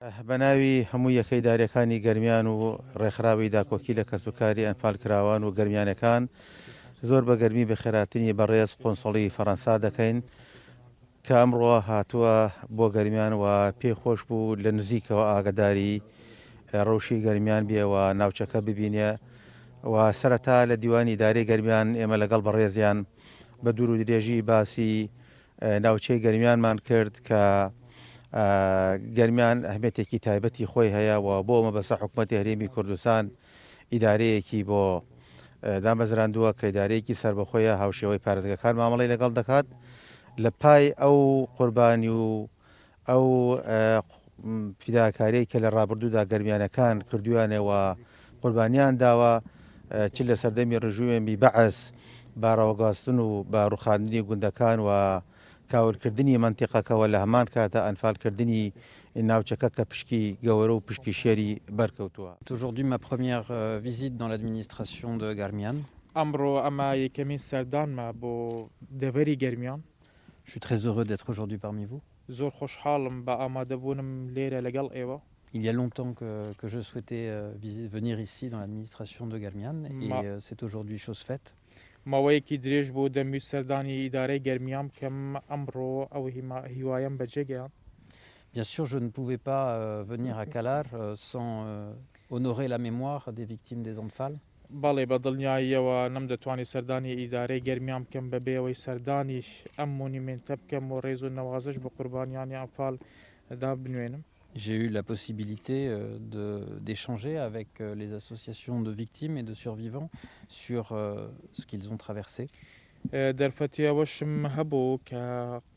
بەناوی هەموو یەکەی دارەکانی گەرمیان و ڕێکخراوی داکۆکی لە کەسوکاری ئەنفال کراوان و گەرمیانەکان زۆر بە گەرمی بە خێراتنی بەڕێز قۆنسڵی فەڕەنسا دەکەین کە ئەمڕۆ هاتووە بۆ گەرمیان و پێخۆش بوو لە نزیکەوە ئاگداری ڕەوشی گەرمیان بێەوە ناوچەکە ببینێ و سەرەتا لە دیوانی دارەی گەرمیان ئێمە لەگەڵ بەڕێزیان بە دوور و درێژی باسی ناوچەی گەرمیانمان کرد کە گەرمیان ئەهمێتێکی تایبەتی خۆی هەیە و بۆ ئەمە بەسە حکوومەتی هەرێمی کوردستان ئیدارەیەکی بۆ دامەزراندووە کە ئیدارەیەکی سربەخۆیە هاوشێوەی پارێزگەکان مامەڵی لەگەڵ دەکات لە پای ئەو قوربانی و ئەو فیداکارەی کە لە ڕابردوودا گەرمیانەکان کردویانەوە قوربانیان داوە چ لە سەردەمی ڕژوێمی بەعەس باڕەوەگاستن و باڕوخاندنی گوندەکان و کاولکردنی منتیقەکەەوە لە هەمان کاتە ئەنفالکردنی ناوچەکە کە پشکی گەورە و پشکی شێری بەرکەوتووە. Aujourd'hui ma première visite dans l'administration de Garmian. ئەمڕۆ ئەمە یەکەمین سەردانمە بۆ دەڤەری گەرمیان. Je suis très heureux d'être aujourd'hui parmi vous. زۆر خۆشحاڵم بە ئامادەبوونم لێرە لەگەڵ ئێوە. Il y a longtemps que je souhaitais venir ici dans l'administration de Garmian et c'est aujourd'hui chose faite. ماوەیەکی درێژ بۆ دەمی سەردانی ئیدارەی گەرمیان بکەم ئەمڕۆ ئەو هیوایم بەجێگەیان. Bien sûr, je ne pouvais pas venir à Calar sans honorer la mémoire des victimes des Anfal. بەڵێ بە دڵنیاییەوە نەمدەتوانی سەردانی ئیدارەی گەرمیان بکەم بەبێەوەی سەردانی ئەم مۆنیمنتە بکەم و ڕێز و نەوازش بە قوربانیانی ئەنفالدا بنوێنم. J'ai eu la possibilité d'échanger avec les associations de victimes et de survivants sur ce qu'ils ont traversé. دەرفەتیەوەشم هەبوو کە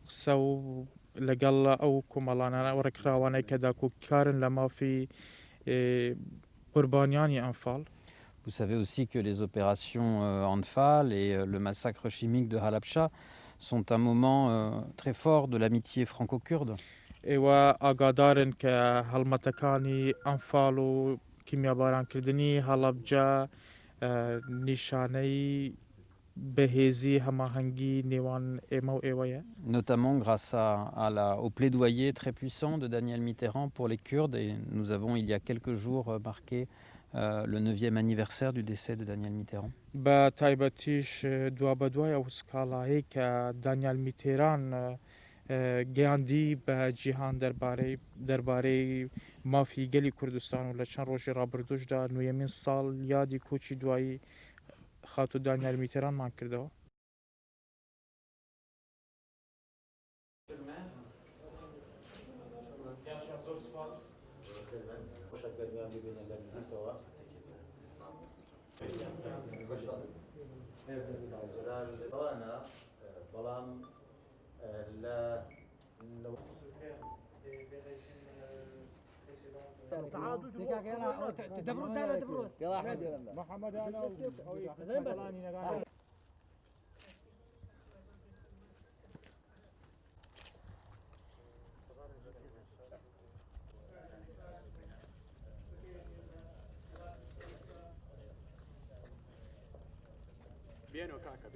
قسە و لەگەڵ ئەو کۆمەڵانە ئەو ڕێکخراوانەی کە داکۆکارن لە مافی قوربانیانی ئەنفال. Vous savez aussi que les opérations Anfal et le massacre chimique de Halabja sont un moment très fort de l'amitié franco-kurde. ئێوە ئاگادارن کە هەڵمەتەکانی ئەنفال و کیمیابارانکردنی هەڵەبجە نیشانەی بەهێزی هەماهەنگی نێوان ئێمە و ئێوەیە. Notamment grâce au plaidoyer très puissant de Daniel Mitterrand pour les Kurdes et nous avons il y a quelques jours marqué le 9e anniversaire du décès de Daniel Mitterrand. بە تایبەتیش دوا بەدوای ئەو سکاڵایی کە دانیال میتێران گەیاندی بە جیهان دەربارەی مافی گەلی کوردستان و لە چەند ڕۆژی ڕابردوشدا نوێمین ساڵ یادی کۆچی دوایی خاتو دانیال میتێرانمان کردەوە. Bine, caca.